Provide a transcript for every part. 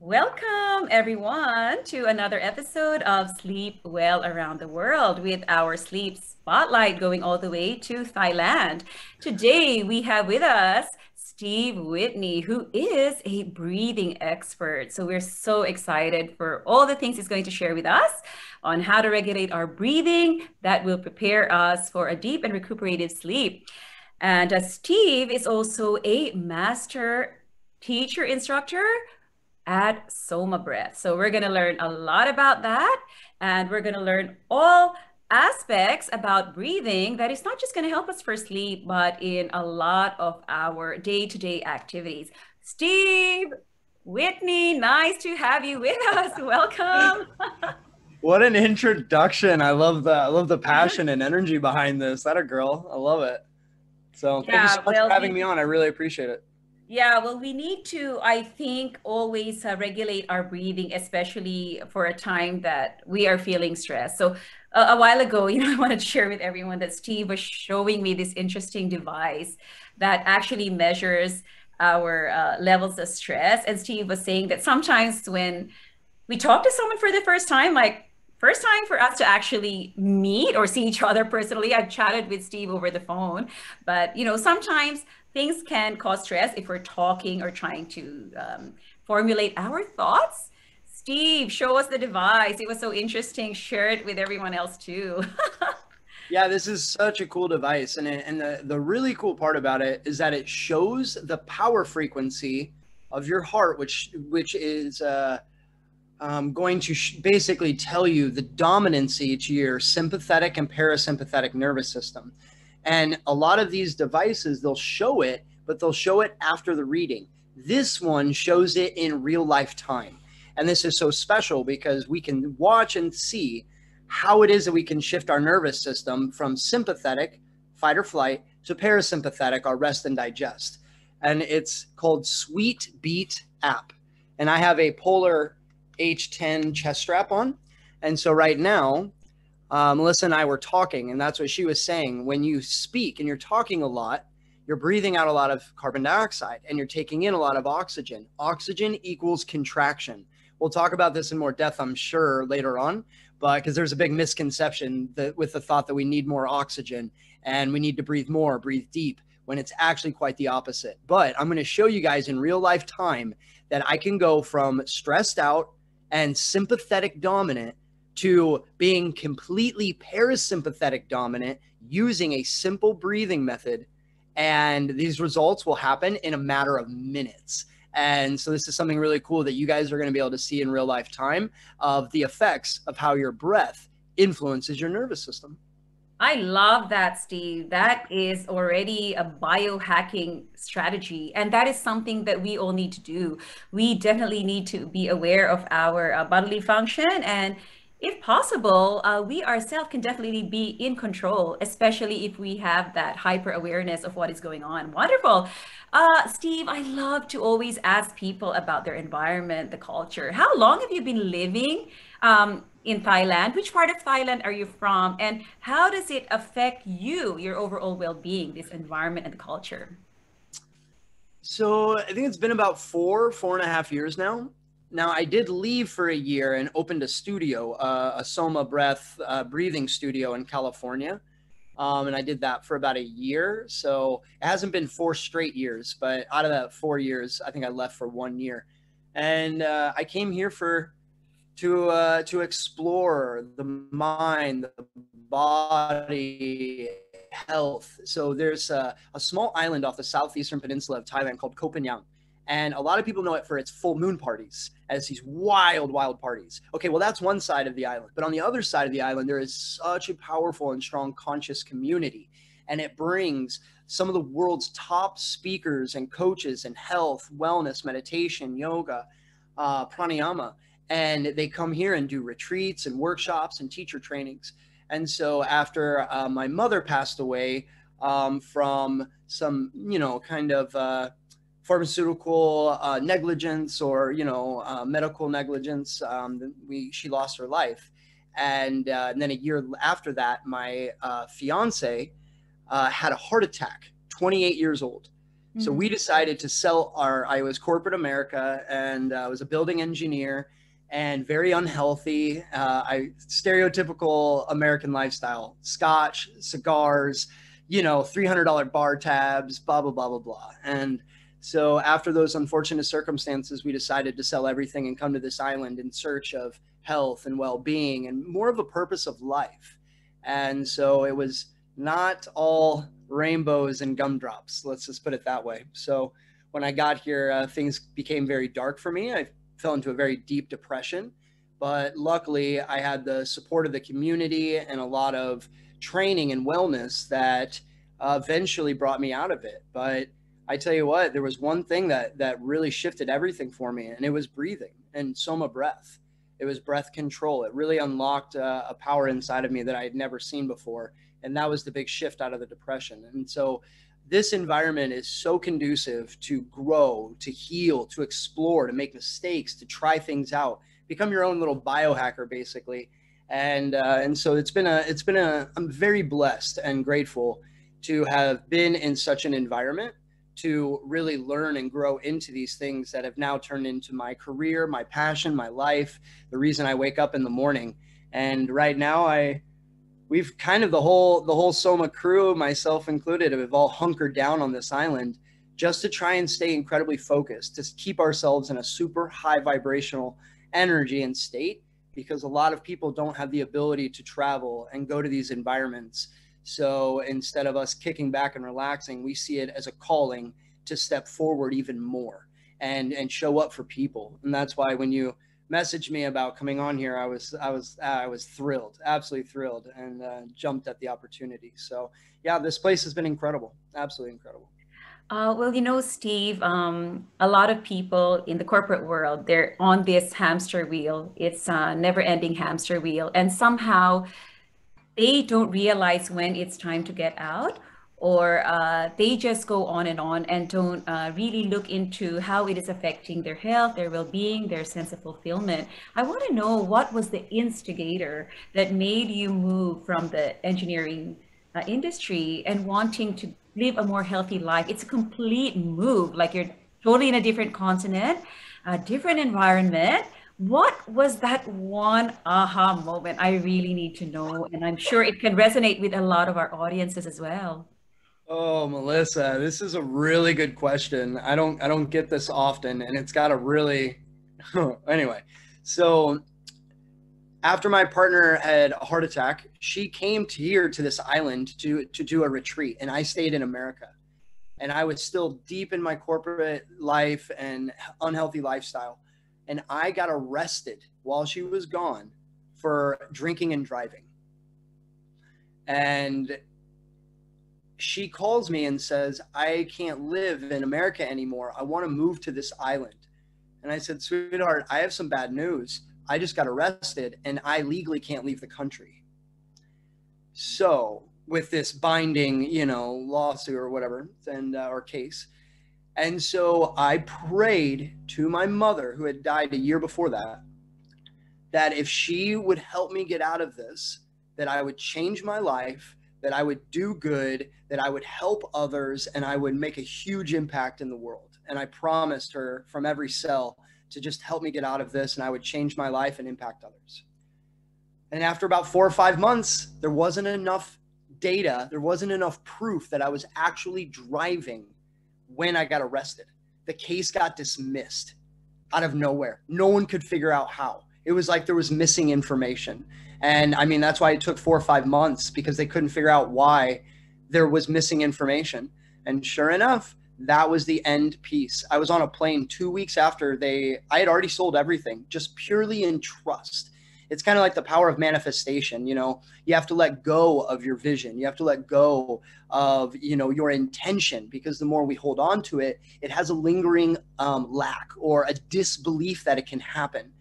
Welcome, everyone, to another episode of Sleep Well Around the World with our sleep spotlight going all the way to Thailand. Today, we have with us Steve Whitney, who is a breathing expert. So, we're so excited for all the things he's going to share with us on how to regulate our breathing that will prepare us for a deep and recuperative sleep. And Steve is also a master teacher instructor at SOMA Breath. So we're going to learn a lot about that, and we're going to learn all aspects about breathing that is not just going to help us for sleep, but in a lot of our day-to-day activities. Steve Whitney, nice to have you with us. Welcome. What an introduction. I love the passion and energy behind this. That a girl. I love it. So thank you so much for having me on. I really appreciate it. Yeah, well, we need to, I think, always regulate our breathing, especially for a time that we are feeling stressed. So a while ago, I wanted to share with everyone that Steve was showing me this interesting device that actually measures our levels of stress. And Steve was saying that sometimes when we talk to someone for the first time, like first time for us to actually meet or see each other personally. I've chatted with Steve over the phone, but sometimes things can cause stress if we're talking or trying to formulate our thoughts. Steve, show us the device. It was so interesting. Share it with everyone else too. Yeah, this is such a cool device. And the really cool part about it is that it shows the power frequency of your heart, which is going to basically tell you the dominancy to your sympathetic and parasympathetic nervous system. And a lot of these devices, they'll show it, but they'll show it after the reading. This one shows it in real life time. And this is so special because we can watch and see how it is that we can shift our nervous system from sympathetic, fight or flight, to parasympathetic, our rest and digest. And it's called Sweet Beat app. And I have a Polar H10 chest strap on. And so right now, Melissa and I were talking, and that's what she was saying. When you speak and you're talking a lot, you're breathing out a lot of carbon dioxide and you're taking in a lot of oxygen. Oxygen equals contraction. We'll talk about this in more depth, I'm sure, later on, but because there's a big misconception with the thought that we need more oxygen and we need to breathe more, breathe deep, when it's actually quite the opposite. But I'm going to show you guys in real life time that I can go from stressed out and sympathetic dominant to being completely parasympathetic dominant using a simple breathing method. And these results will happen in a matter of minutes. And so this is something really cool that you guys are going to be able to see in real life time of the effects of how your breath influences your nervous system. I love that, Steve. That is already a biohacking strategy. And that is something that we all need to do. We definitely need to be aware of our bodily function. And if possible, we ourselves can definitely be in control, especially if we have that hyper awareness of what is going on. Wonderful. Steve, I love to always ask people about their environment, the culture. How long have you been living in Thailand? Which part of Thailand are you from? And how does it affect you, your overall well-being, this environment and the culture? So I think it's been about 4.5 years now. Now, I did leave for a year and opened a studio, a SOMA Breath breathing studio in California. And I did that for about a year. So it hasn't been 4 straight years, but out of that 4 years, I think I left for 1 year. And I came here to explore the mind, the body, health. So there's a small island off the southeastern peninsula of Thailand called Koh Phangan. And a lot of people know it for its full moon parties, as these wild, wild parties. Okay, well, that's one side of the island. But on the other side of the island, there is such a powerful and strong conscious community. And it brings some of the world's top speakers and coaches in health, wellness, meditation, yoga, pranayama. And they come here and do retreats and workshops and teacher trainings. And so after my mother passed away from some, kind of pharmaceutical negligence or, medical negligence, she lost her life. And then a year after that, my fiance had a heart attack, 28 years old. So we decided to sell I was corporate America, and I was a building engineer and very unhealthy. Stereotypical American lifestyle, scotch, cigars, $300 bar tabs, blah, blah, blah, blah, blah. And so after those unfortunate circumstances, we decided to sell everything and come to this island in search of health and well-being and more of a purpose of life. And so it was not all rainbows and gumdrops, let's just put it that way. So when I got here, things became very dark for me. I fell into a very deep depression, but luckily I had the support of the community and a lot of training and wellness that eventually brought me out of it. But I tell you what, there was one thing that really shifted everything for me, and it was breathing and SOMA breath. It was breath control. It really unlocked a power inside of me that I had never seen before. And that was the big shift out of the depression. And so this environment is so conducive to grow, to heal, to explore, to make mistakes, to try things out, become your own little biohacker, basically. And so I'm very blessed and grateful to have been in such an environment to really learn and grow into these things that have now turned into my career, my passion, my life, the reason I wake up in the morning. And right now we've kind of the whole SOMA crew, myself included, have all hunkered down on this island just to try and stay incredibly focused, to keep ourselves in a super high vibrational energy and state, because a lot of people don't have the ability to travel and go to these environments. So instead of us kicking back and relaxing, we see it as a calling to step forward even more and show up for people. And that's why when you messaged me about coming on here, I was thrilled, absolutely thrilled, and jumped at the opportunity. So yeah, this place has been incredible, absolutely incredible. Well, Steve, a lot of people in the corporate world, they're on this hamster wheel. It's a never-ending hamster wheel, and somehow they don't realize when it's time to get out, or they just go on and don't really look into how it is affecting their health, their well-being, their sense of fulfillment. I want to know, what was the instigator that made you move from the engineering industry and wanting to live a more healthy life? It's a complete move, like you're totally in a different continent, a different environment. What was that one aha moment? I really need to know, and I'm sure it can resonate with a lot of our audiences as well. Oh, Melissa, this is a really good question. I don't get this often, and it's got a really anyway. So after my partner had a heart attack, she came here to this island to do a retreat, and I stayed in America. And I was still deep in my corporate life and unhealthy lifestyle. And I got arrested while she was gone for drinking and driving. And she calls me and says, I can't live in America anymore. I want to move to this island. And I said, sweetheart, I have some bad news. I just got arrested and I legally can't leave the country. So with this binding, lawsuit or whatever, and or case. And so I prayed to my mother, who had died a year before that if she would help me get out of this, that I would change my life, that I would do good, that I would help others, and I would make a huge impact in the world. And I promised her from every cell to just help me get out of this, and I would change my life and impact others. And after about 4 or 5 months, there wasn't enough data, there wasn't enough proof that I was actually driving when I got arrested. The case got dismissed out of nowhere. No one could figure out how. It was like there was missing information. And I mean, that's why it took 4 or 5 months, because they couldn't figure out why there was missing information. And sure enough, that was the end piece. I was on a plane 2 weeks after I had already sold everything, just purely in trust. It's kind of like the power of manifestation. You have to let go of your vision. You have to let go of, your intention, because the more we hold on to it, it has a lingering lack or a disbelief that it can happen.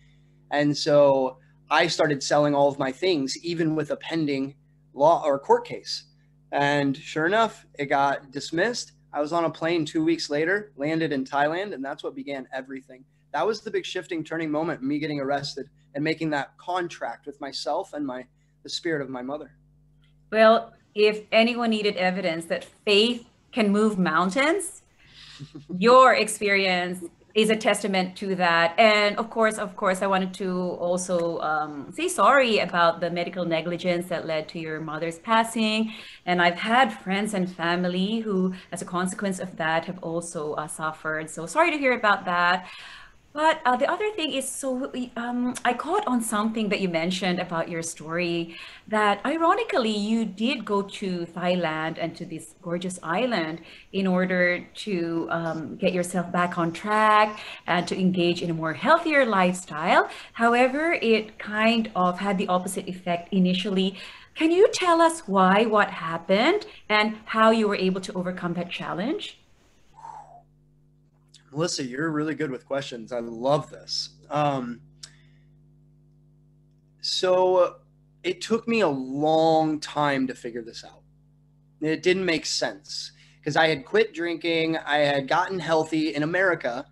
And so I started selling all of my things, even with a pending law or court case. And sure enough, it got dismissed. I was on a plane 2 weeks later, landed in Thailand, and that's what began everything. That was the big shifting turning moment, me getting arrested and making that contract with myself and the spirit of my mother. Well, if anyone needed evidence that faith can move mountains, Your experience is a testament to that. And of course, I wanted to also say sorry about the medical negligence that led to your mother's passing. And I've had friends and family who, as a consequence of that, have also suffered. So sorry to hear about that. But the other thing is, so I caught on something that you mentioned about your story, that ironically, you did go to Thailand and to this gorgeous island in order to get yourself back on track and to engage in a more healthier lifestyle. However, it kind of had the opposite effect initially. Can you tell us why, what happened, and how you were able to overcome that challenge? Melissa, you're really good with questions. I love this. So it took me a long time to figure this out. It didn't make sense because I had quit drinking. I had gotten healthy in America,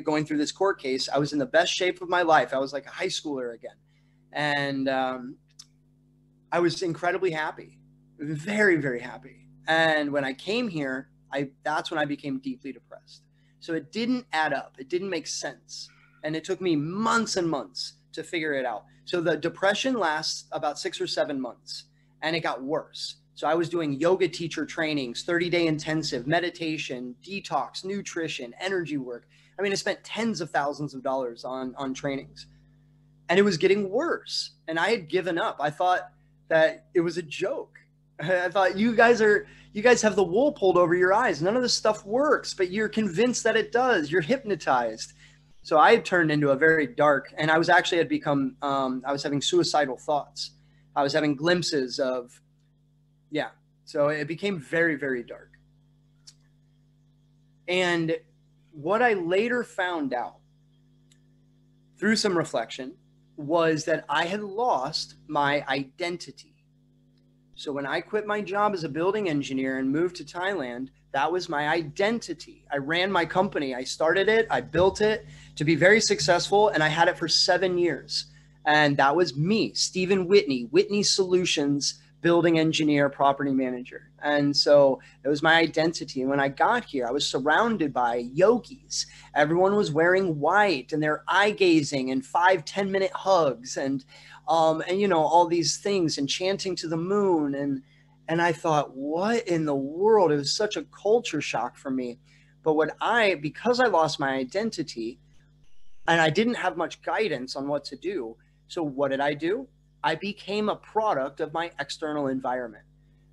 going through this court case. I was in the best shape of my life. I was like a high schooler again. And I was incredibly happy, very, very happy. And when I came here, that's when I became deeply depressed. So it didn't add up. It didn't make sense. And it took me months and months to figure it out. So the depression lasts about 6 or 7 months, and it got worse. So I was doing yoga teacher trainings, 30-day intensive, meditation, detox, nutrition, energy work. I mean, I spent tens of thousands of dollars on trainings, and it was getting worse. And I had given up. I thought that it was a joke. I thought, you guys have the wool pulled over your eyes. None of this stuff works, but you're convinced that it does. You're hypnotized. So I had turned into a very dark, and I was actually had become, I was having suicidal thoughts. I was having glimpses of, yeah. So it became very, very dark. And what I later found out through some reflection was that I had lost my identity. So when I quit my job as a building engineer and moved to Thailand, that was my identity. I ran my company. I started it. I built it to be very successful, and I had it for 7 years. And that was me, Stephen Whitney, Whitney Solutions, building engineer, property manager. And so it was my identity. And when I got here, I was surrounded by yogis. Everyone was wearing white, and they're eye gazing and 5-10 minute hugs and you know, all these things and chanting to the moon. And I thought, what in the world? It was such a culture shock for me. But because I lost my identity and I didn't have much guidance on what to do. So what did I do? I became a product of my external environment.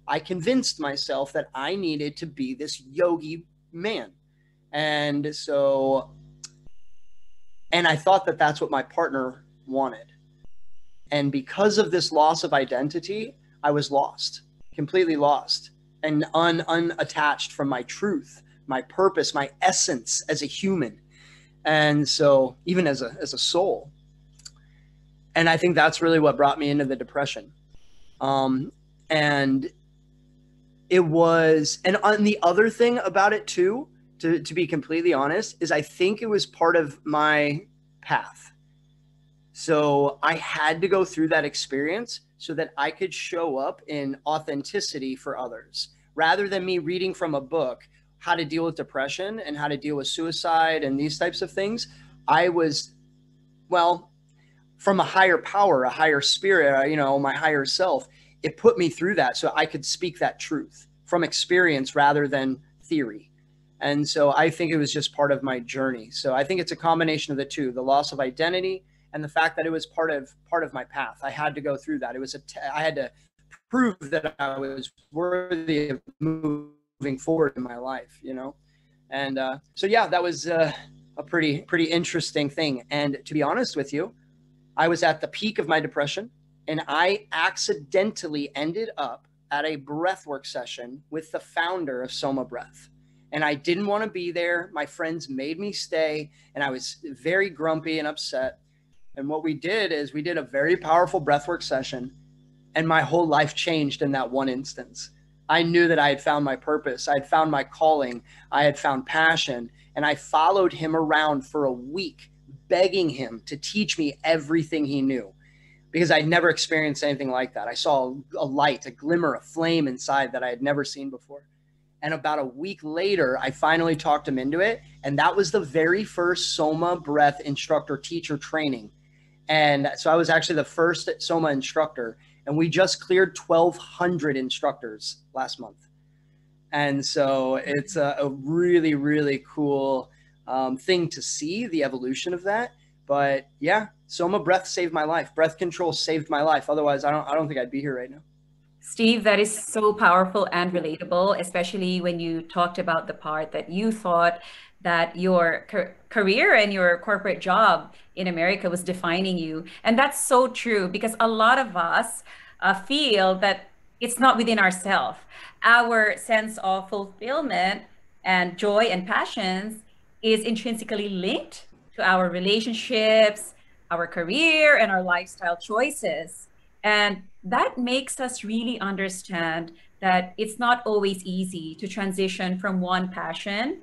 I convinced myself that I needed to be this yogi man. And I thought that that's what my partner wanted. And because of this loss of identity, I was lost, completely lost, and unattached from my truth, my purpose, my essence as a human. And so even as a soul. And I think that's really what brought me into the depression. And it was, and on the other thing about it too, to be completely honest, is I think it was part of my path. So I had to go through that experience so that I could show up in authenticity for others, rather than me reading from a book how to deal with depression and how to deal with suicide and these types of things. I was, well, from a higher power, a higher spirit, you know, my higher self, it put me through that so I could speak that truth from experience rather than theory. And so I think it was just part of my journey. So I think it's a combination of the two, the loss of identity and the fact that it was part of my path. I had to go through that. It was I had to prove that I was worthy of moving forward in my life, you know? And so, yeah, that was a pretty interesting thing. And to be honest with you, I was at the peak of my depression, and I accidentally ended up at a breathwork session with the founder of SOMA Breath. And I didn't want to be there. My friends made me stay, and I was very grumpy and upset. And what we did is we did a very powerful breathwork session, and my whole life changed in that one instance. I knew that I had found my purpose. I had found my calling. I had found passion, and I followed him around for a week, begging him to teach me everything he knew, because I'd never experienced anything like that. I saw a light, a glimmer, a flame inside that I had never seen before. And about a week later, I finally talked him into it. And that was the very first SOMA breath instructor teacher training. And so I was actually the first SOMA instructor. And we just cleared 1,200 instructors last month. And so it's a really, really cool thing to see, the evolution of that. But yeah, SOMA breath saved my life. Breath control saved my life. Otherwise, I don't think I'd be here right now. Steve, that is so powerful and relatable, especially when you talked about the part that you thought that your career and your corporate job in America was defining you. And that's so true because a lot of us feel that it's not within ourselves. Our sense of fulfillment and joy and passions is intrinsically linked to our relationships, our career, and our lifestyle choices. And that makes us really understand that it's not always easy to transition from one passion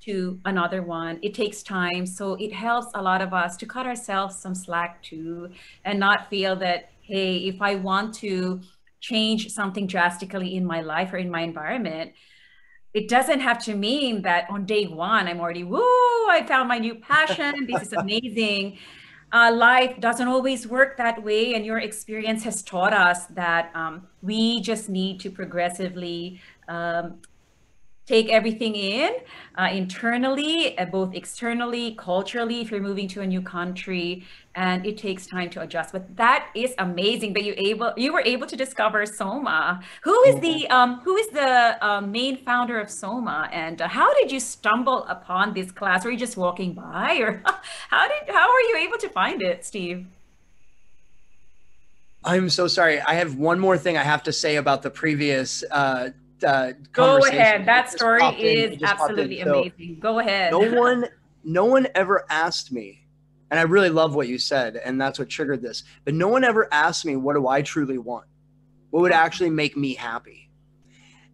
to another one. It takes time. So it helps a lot of us to cut ourselves some slack too, and not feel that, hey, if I want to change something drastically in my life or in my environment, it doesn't have to mean that on day one, I'm already, woo, I found my new passion. This is amazing. Life doesn't always work that way. And your experience has taught us that we just need to progressively take everything in internally, both externally, culturally, if you're moving to a new country, and it takes time to adjust. But that is amazing that you were able to discover SOMA. Who is the main founder of SOMA, and how did you stumble upon this class? Were you just walking by, or how are you able to find it, Steve? I'm so sorry. I have one more thing I have to say about the previous Go conversation. ahead. That Just story popped in. It is just popped in. absolutely So amazing. Go ahead. no one ever asked me, and I really love what you said, and that's what triggered this. But no one ever asked me, what do I truly want? What would actually make me happy?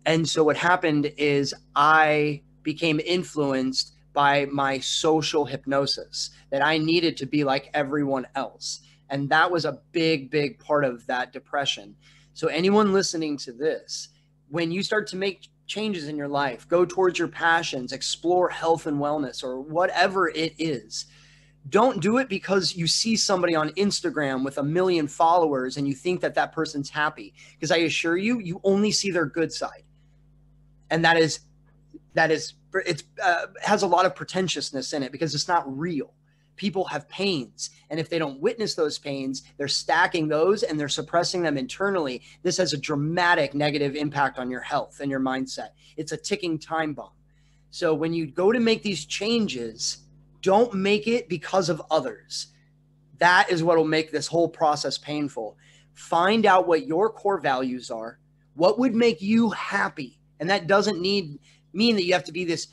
And so what happened is I became influenced by my social hypnosis, that I needed to be like everyone else. And that was a big, big part of that depression. So anyone listening to this, when you start to make changes in your life, go towards your passions, explore health and wellness, or whatever it is, don't do it because you see somebody on Instagram with 1 million followers and you think that that person's happy. Because I assure you, you only see their good side. And that is it has a lot of pretentiousness in it because it's not real. People have pains, and if they don't witness those pains, they're stacking those and they're suppressing them internally. This has a dramatic negative impact on your health and your mindset. It's a ticking time bomb. So when you go to make these changes, don't make it because of others. That is what will make this whole process painful. Find out what your core values are, what would make you happy. And that doesn't mean that you have to be this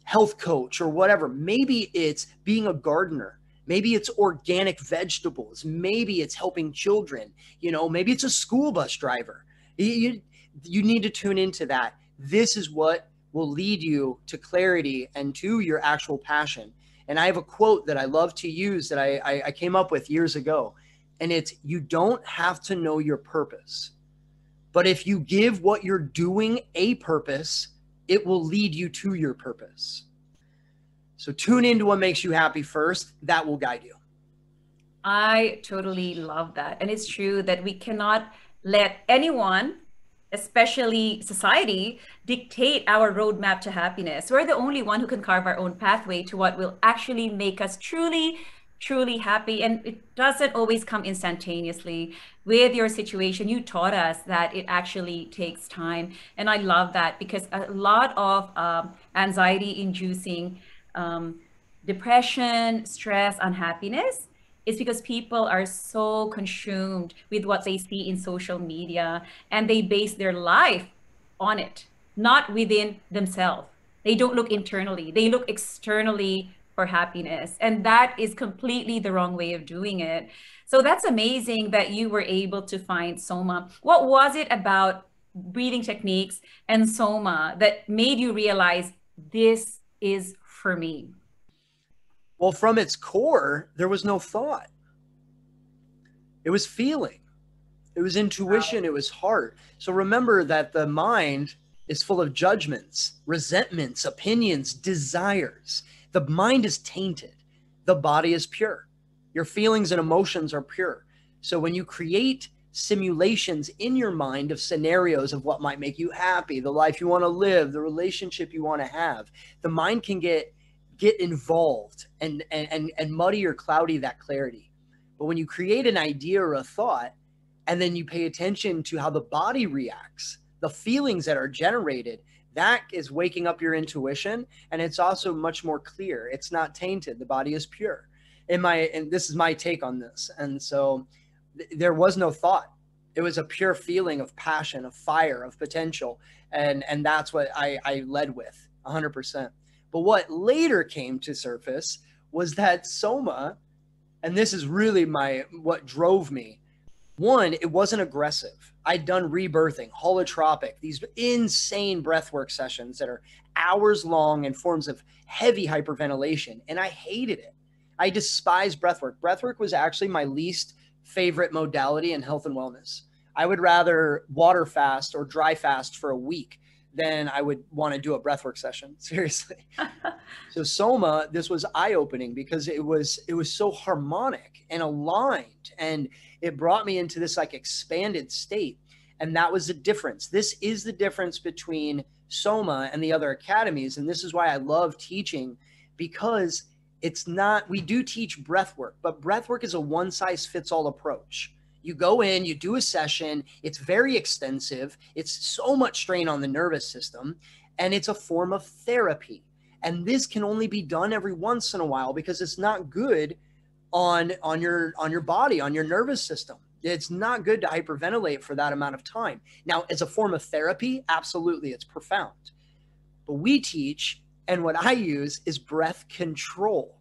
health coach or whatever. Maybe it's being a gardener. Maybe it's organic vegetables. Maybe it's helping children. Maybe it's a school bus driver. You need to tune into that. This is what will lead you to clarity and to your actual passion. And I have a quote that I love to use that I came up with years ago. And it's, you don't have to know your purpose. But if you give what you're doing a purpose, it will lead you to your purpose. So tune into what makes you happy first. That will guide you. I totally love that. And it's true that we cannot let anyone, especially society, dictate our roadmap to happiness. We're the only one who can carve our own pathway to what will actually make us truly, truly happy. And it doesn't always come instantaneously. With your situation, you taught us that it actually takes time. And I love that because a lot of anxiety-inducing depression, stress, unhappiness is because people are so consumed with what they see in social media and they base their life on it, not within themselves. They don't look internally, they look externally for happiness. And that is completely the wrong way of doing it. So that's amazing that you were able to find SOMA. What was it about breathing techniques and SOMA that made you realize this is for me? Well, from its core, there was no thought. It was feeling. It was intuition. It was heart. So remember that the mind is full of judgments, resentments, opinions, desires. The mind is tainted. The body is pure. Your feelings and emotions are pure. So when you create simulations in your mind of scenarios of what might make you happy, the life you want to live, the relationship you want to have, the mind can get involved and muddy or cloudy that clarity. But when you create an idea or a thought, and then you pay attention to how the body reacts, the feelings that are generated, that is waking up your intuition. And it's also much more clear. It's not tainted. The body is pure. And this is my take on this. And so there was no thought. It was a pure feeling of passion, of fire, of potential. And that's what I led with 100%. But what later came to surface was that SOMA, and this is really what drove me. One, it wasn't aggressive. I'd done rebirthing, holotropic, these insane breathwork sessions that are hours long in forms of heavy hyperventilation, and I hated it. I despised breathwork. Breathwork was actually my least favorite modality in health and wellness. I would rather water fast or dry fast for a week than I would want to do a breathwork session. Seriously. So SOMA, this was eye-opening because it was so harmonic and aligned, and it brought me into this like expanded state. And that was the difference. This is the difference between SOMA and the other academies. And this is why I love teaching, because it's not, we do teach breathwork, but breathwork is a one-size-fits-all approach. You go in, you do a session, it's very extensive, it's so much strain on the nervous system, and it's a form of therapy. And this can only be done every once in a while because it's not good on your body, on your nervous system. It's not good to hyperventilate for that amount of time. Now, as a form of therapy, absolutely, it's profound. But we teach, and what I use is breath control.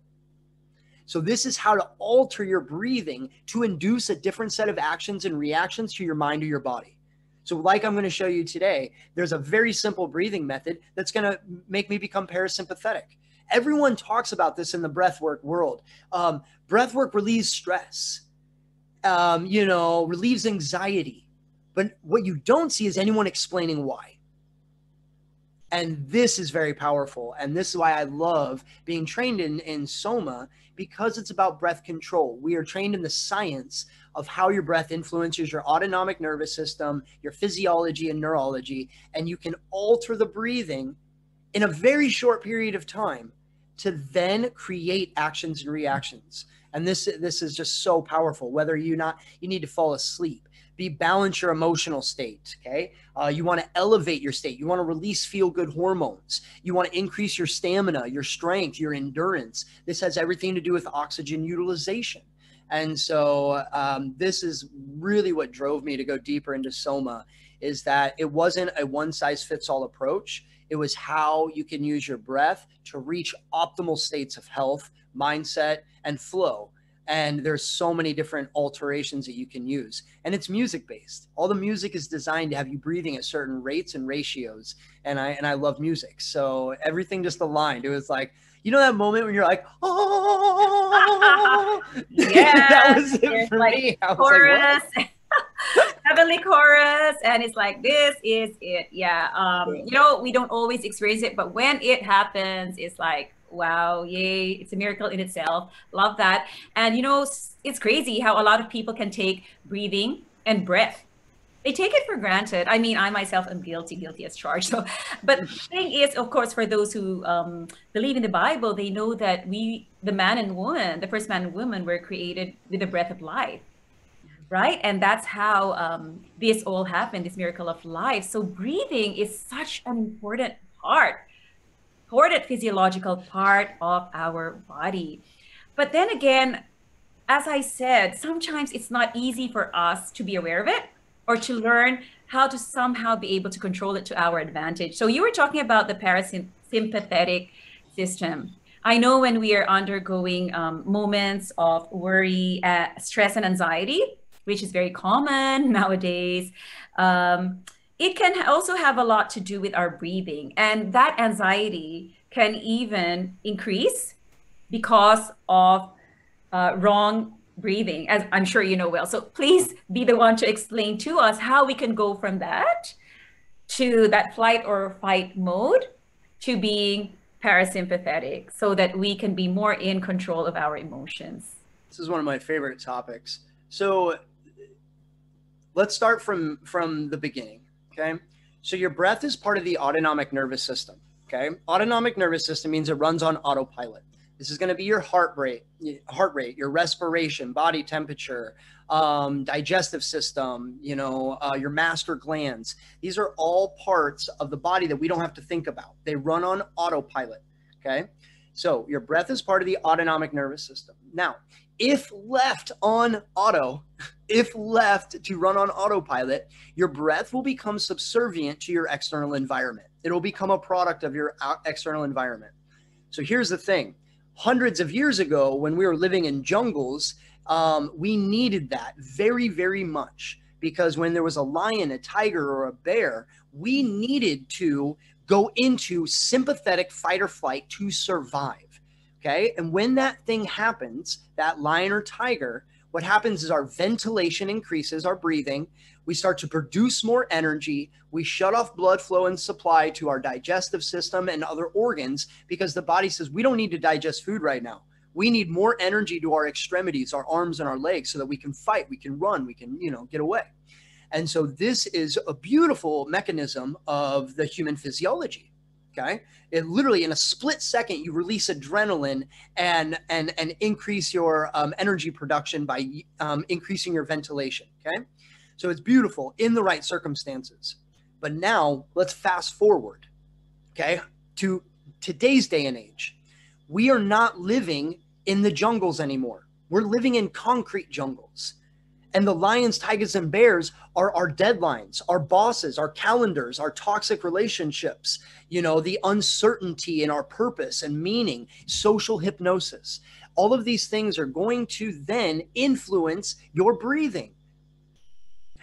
So this is how to alter your breathing to induce a different set of actions and reactions to your mind or your body. So like I'm going to show you today, there's a very simple breathing method that's going to make me become parasympathetic. Everyone talks about this in the breathwork world. Breathwork relieves stress, relieves anxiety. But what you don't see is anyone explaining why. And this is very powerful. And this is why I love being trained in SOMA, because it's about breath control. We are trained in the science of how your breath influences your autonomic nervous system, your physiology and neurology, and you can alter the breathing in a very short period of time to then create actions and reactions. And this is just so powerful. Whether you need to fall asleep, balance your emotional state, okay? You want to elevate your state. You want to release feel-good hormones. You want to increase your stamina, your strength, your endurance. This has everything to do with oxygen utilization. And so this is really what drove me to go deeper into SOMA, is that it wasn't a one-size-fits-all approach. It was how you can use your breath to reach optimal states of health, mindset, and flow. And there's so many different alterations that you can use. And it's music-based. All the music is designed to have you breathing at certain rates and ratios. And I love music. So everything just aligned. It was like, you know that moment when you're like, oh, yeah, that was it for like me. I was chorus, like, heavenly chorus, and it's like, this is it. Yeah. We don't always experience it, but when it happens, it's like, wow, yay, it's a miracle in itself. Love that. And it's crazy how a lot of people can take breathing and breath. They take it for granted. I mean, I myself am guilty as charged. So, but the thing is, of course, for those who believe in the Bible, they know that the man and woman, the first man and woman, were created with the breath of life, right? And that's how this all happened, this miracle of life. So breathing is such an important physiological part of our body. But then again, as I said, sometimes it's not easy for us to be aware of it or to learn how to somehow be able to control it to our advantage. So you were talking about the parasympathetic system. I know when we are undergoing moments of worry, stress, and anxiety, which is very common nowadays, it can also have a lot to do with our breathing. And that anxiety can even increase because of wrong breathing, as I'm sure you know well. So please be the one to explain to us how we can go from that to that flight or fight mode to being parasympathetic so that we can be more in control of our emotions. This is one of my favorite topics. So let's start from the beginning. Okay. So your breath is part of the autonomic nervous system. Okay. Autonomic nervous system means it runs on autopilot. This is going to be your heart rate, your respiration, body temperature, digestive system, your master glands. These are all parts of the body that we don't have to think about. They run on autopilot. Okay. So your breath is part of the autonomic nervous system. Now, if left on auto, if left to run on autopilot, your breath will become subservient to your external environment. It'll become a product of your external environment. So here's the thing. Hundreds of years ago, when we were living in jungles, we needed that very, very much, because when there was a lion, a tiger, or a bear, we needed to go into sympathetic fight or flight to survive. Okay. And when that thing happens, that lion or tiger, what happens is our ventilation increases, our breathing. We start to produce more energy. We shut off blood flow and supply to our digestive system and other organs, because the body says, we don't need to digest food right now. We need more energy to our extremities, our arms and our legs, so that we can fight, we can run, we can, get away. And so this is a beautiful mechanism of the human physiology. Okay. It literally, in a split second, you release adrenaline and increase your energy production by increasing your ventilation. Okay. So it's beautiful in the right circumstances. But now let's fast forward, okay, to today's day and age. We are not living in the jungles anymore. We're living in concrete jungles. And the lions, tigers, and bears are our deadlines, our bosses, our calendars, our toxic relationships, the uncertainty in our purpose and meaning, social hypnosis. All of these things are going to then influence your breathing.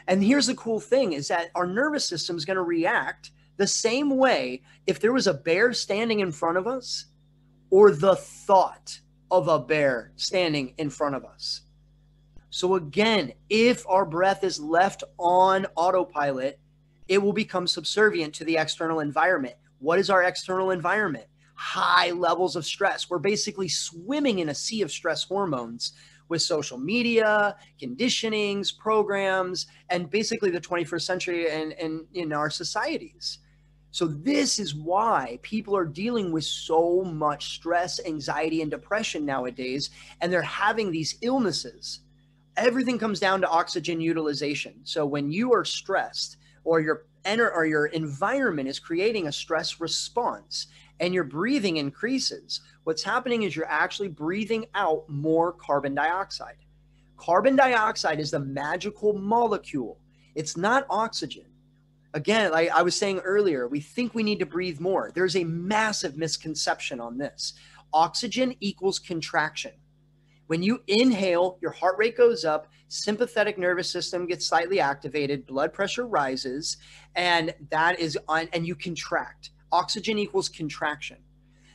And here's the cool thing is that our nervous system is going to react the same way if there was a bear standing in front of us or the thought of a bear standing in front of us. So again, if our breath is left on autopilot, it will become subservient to the external environment. What is our external environment? High levels of stress. We're basically swimming in a sea of stress hormones with social media, conditionings, programs, and basically the 21st century and in our societies. So this is why people are dealing with so much stress, anxiety, and depression nowadays, and they're having these illnesses. Everything comes down to oxygen utilization. So when you are stressed, or your environment is creating a stress response, and your breathing increases, what's happening is you're actually breathing out more carbon dioxide. Carbon dioxide is the magical molecule. It's not oxygen. Again, like I was saying earlier, we think we need to breathe more. There's a massive misconception on this. Oxygen equals contraction. When you inhale, your heart rate goes up, sympathetic nervous system gets slightly activated, blood pressure rises, and you contract. Oxygen equals contraction.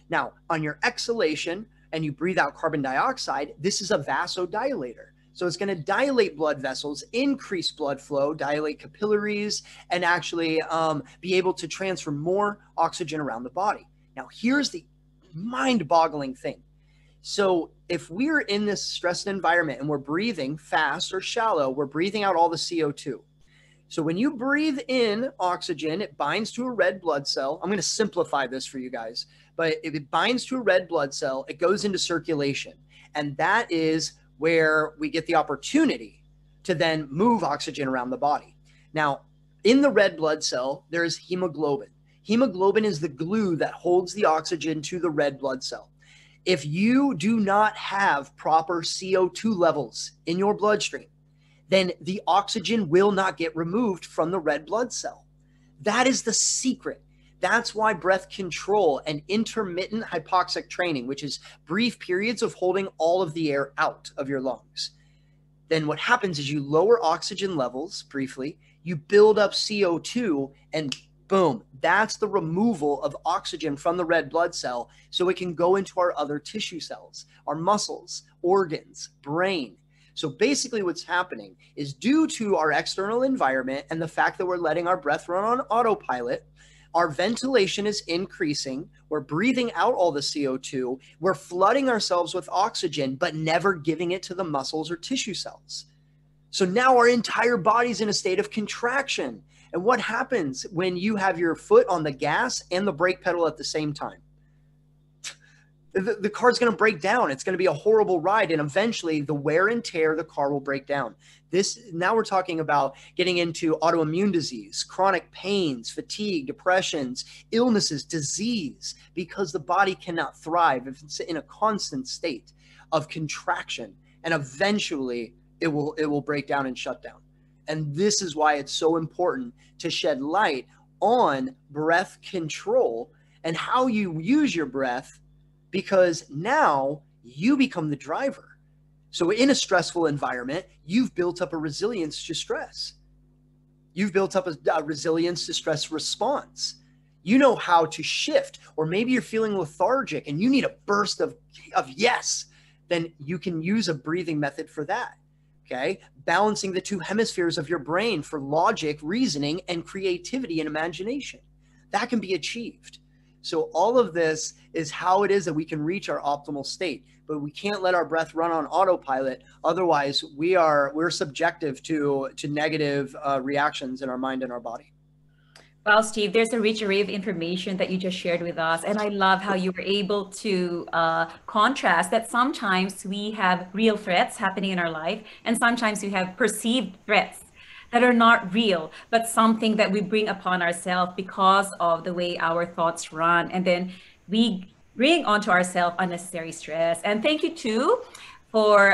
Now, on your exhalation, and you breathe out carbon dioxide, this is a vasodilator. So it's going to dilate blood vessels, increase blood flow, dilate capillaries, and actually be able to transfer more oxygen around the body. Now, here's the mind-boggling thing. So if we're in this stressed environment and we're breathing fast or shallow, we're breathing out all the CO2. So when you breathe in oxygen, it binds to a red blood cell. I'm going to simplify this for you guys, but if it binds to a red blood cell, it goes into circulation. And that is where we get the opportunity to then move oxygen around the body. Now, in the red blood cell, there is hemoglobin. Hemoglobin is the glue that holds the oxygen to the red blood cell. If you do not have proper CO2 levels in your bloodstream, then the oxygen will not get removed from the red blood cell. That is the secret. That's why breath control and intermittent hypoxic training, which is brief periods of holding all of the air out of your lungs. Then what happens is you lower oxygen levels briefly, you build up CO2, and boom, that's the removal of oxygen from the red blood cell so it can go into our other tissue cells, our muscles, organs, brain. So basically what's happening is, due to our external environment and the fact that we're letting our breath run on autopilot, our ventilation is increasing. We're breathing out all the CO2. We're flooding ourselves with oxygen, but never giving it to the muscles or tissue cells. So now our entire body's in a state of contraction. And what happens when you have your foot on the gas and the brake pedal at the same time? The car's going to break down. It's going to be a horrible ride. And eventually the wear and tear, the car will break down. Now we're talking about getting into autoimmune disease, chronic pains, fatigue, depressions, illnesses, disease, because the body cannot thrive if it's in a constant state of contraction. And eventually it will break down and shut down. And this is why it's so important to shed light on breath control and how you use your breath, because now you become the driver. So in a stressful environment, you've built up a resilience to stress. You've built up a resilience to stress response. You know how to shift, or maybe you're feeling lethargic and you need a burst of yes, then you can use a breathing method for that. Okay, balancing the two hemispheres of your brain for logic, reasoning, and creativity and imagination. That can be achieved. So all of this is how it is that we can reach our optimal state, but we can't let our breath run on autopilot. Otherwise, we're subjective to negative reactions in our mind and our body. Well, Steve, there's a rich array of information that you just shared with us. And I love how you were able to contrast that sometimes we have real threats happening in our life, and sometimes we have perceived threats that are not real, but something that we bring upon ourselves because of the way our thoughts run. And then we bring onto ourselves unnecessary stress. And thank you too for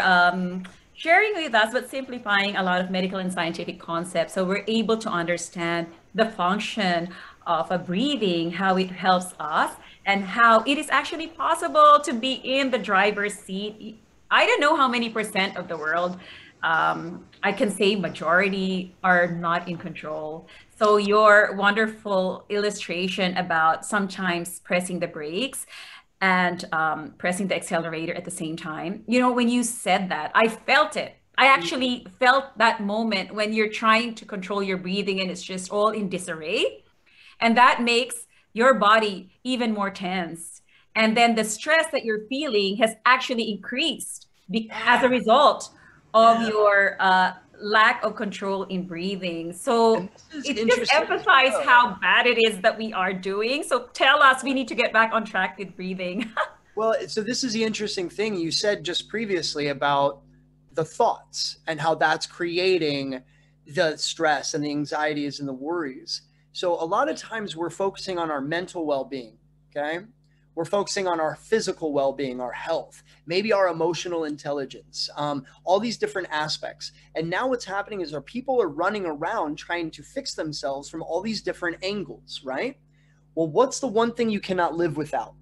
sharing with us, but simplifying a lot of medical and scientific concepts, so we're able to understand the function of a breathing, how it helps us, and how it is actually possible to be in the driver's seat. I don't know how many percent of the world, I can say majority, are not in control. So your wonderful illustration about sometimes pressing the brakes and pressing the accelerator at the same time. You know, when you said that, I felt it. I actually felt that moment when you're trying to control your breathing and it's just all in disarray. And that makes your body even more tense. And then the stress that you're feeling has actually increased as a result of your lack of control in breathing. So it just emphasizes how bad it is that we are doing. So tell us, we need to get back on track with breathing. Well, so this is the interesting thing you said just previously about the thoughts and how that's creating the stress and the anxieties and the worries. So a lot of times we're focusing on our mental well-being, okay? We're focusing on our physical well-being, our health, maybe our emotional intelligence, all these different aspects. And now what's happening is our people are running around trying to fix themselves from all these different angles, right? Well, what's the one thing you cannot live without?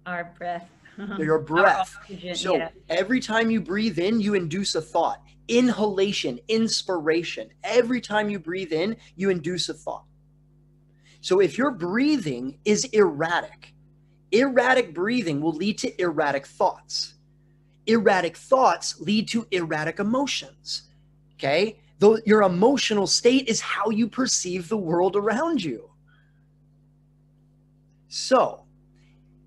Our breath. Your breath. Oxygen, so yeah. Every time you breathe in, you induce a thought. Inhalation, inspiration. Every time you breathe in, you induce a thought. So if your breathing is erratic breathing will lead to erratic thoughts. Erratic thoughts lead to erratic emotions. Okay? Though your emotional state is how you perceive the world around you. So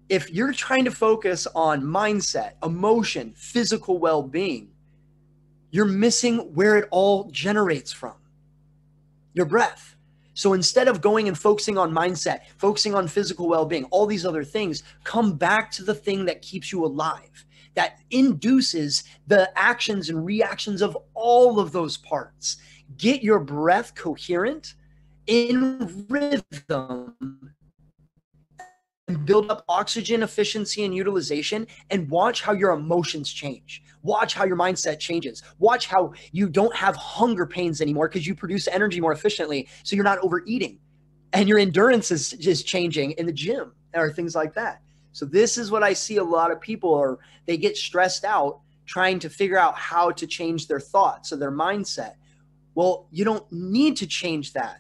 if you're trying to focus on mindset, emotion, physical well-being, you're missing where it all generates from. Your breath. So instead of going and focusing on mindset, focusing on physical well-being, all these other things, come back to the thing that keeps you alive, that induces the actions and reactions of all of those parts. Get your breath coherent, in rhythm, and build up oxygen efficiency and utilization, and watch how your emotions change. Watch how your mindset changes. Watch how you don't have hunger pains anymore because you produce energy more efficiently, so you're not overeating. And your endurance is just changing in the gym or things like that. So this is what I see a lot of people are, they get stressed out trying to figure out how to change their thoughts or their mindset. Well, you don't need to change that.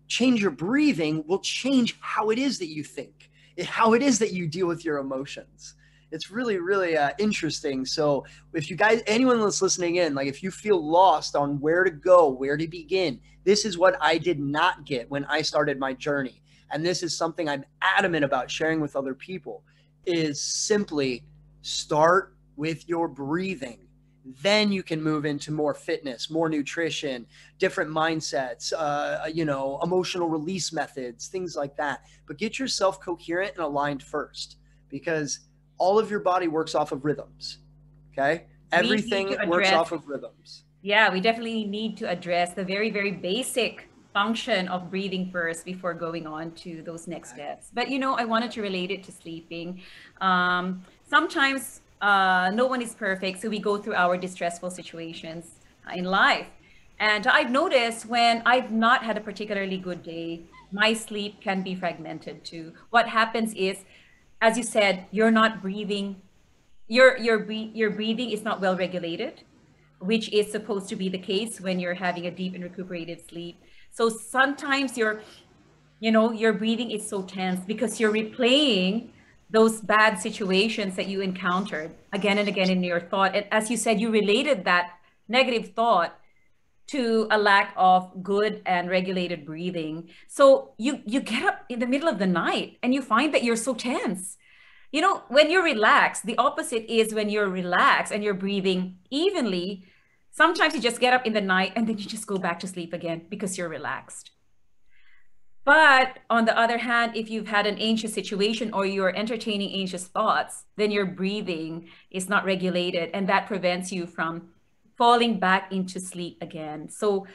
Change your breathing will change how it is that you think, how it is that you deal with your emotions. It's really, really interesting. So if you guys, anyone that's listening in, like if you feel lost on where to go, where to begin, this is what I did not get when I started my journey. And this is something I'm adamant about sharing with other people, is simply start with your breathing. Then you can move into more fitness, more nutrition, different mindsets, emotional release methods, things like that. But get yourself coherent and aligned first, because all of your body works off of rhythms. Okay. We need Everything to works address, off of rhythms. yeah, we definitely need to address the very, very basic function of breathing first before going on to those next steps. But I wanted to relate it to sleeping. Sometimes no one is perfect, so we go through our distressful situations in life. And I've noticed when I've not had a particularly good day, my sleep can be fragmented too. What happens is, as you said, you're not breathing, your breathing is not well regulated, which is supposed to be the case when you're having a deep and recuperated sleep. So sometimes your breathing is so tense because you're replaying those bad situations that you encountered again and again in your thought. And as you said, you related that negative thought to a lack of good and regulated breathing. So you get up in the middle of the night and you find that you're so tense. When you're relaxed, the opposite is when you're relaxed and you're breathing evenly. Sometimes you just get up in the night and then you just go back to sleep again because you're relaxed. But on the other hand, if you've had an anxious situation or you're entertaining anxious thoughts, then your breathing is not regulated, and that prevents you from falling back into sleep again. So,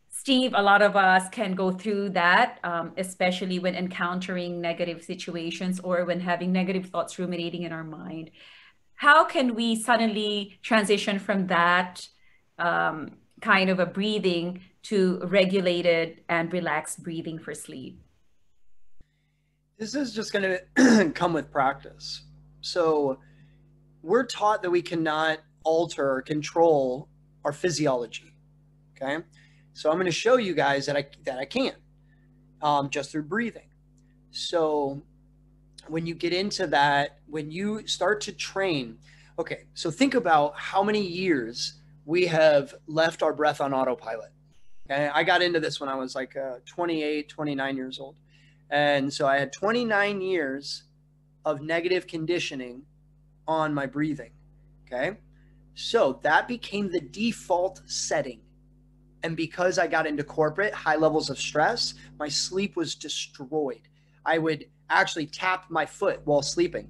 Steve, a lot of us can go through that, especially when encountering negative situations or when having negative thoughts ruminating in our mind. How can we suddenly transition from that kind of a breathing to regulated and relaxed breathing for sleep? This is just going to come with practice. So we're taught that we cannot alter or control our physiology. Okay. So I'm going to show you guys that I can, just through breathing. So when you get into that, when you start to train, okay, so think about how many years we have left our breath on autopilot. Okay, I got into this when I was like 28, 29 years old. And so I had 29 years of negative conditioning on my breathing. Okay, so that became the default setting. And because I got into corporate, high levels of stress, my sleep was destroyed. I would actually tap my foot while sleeping.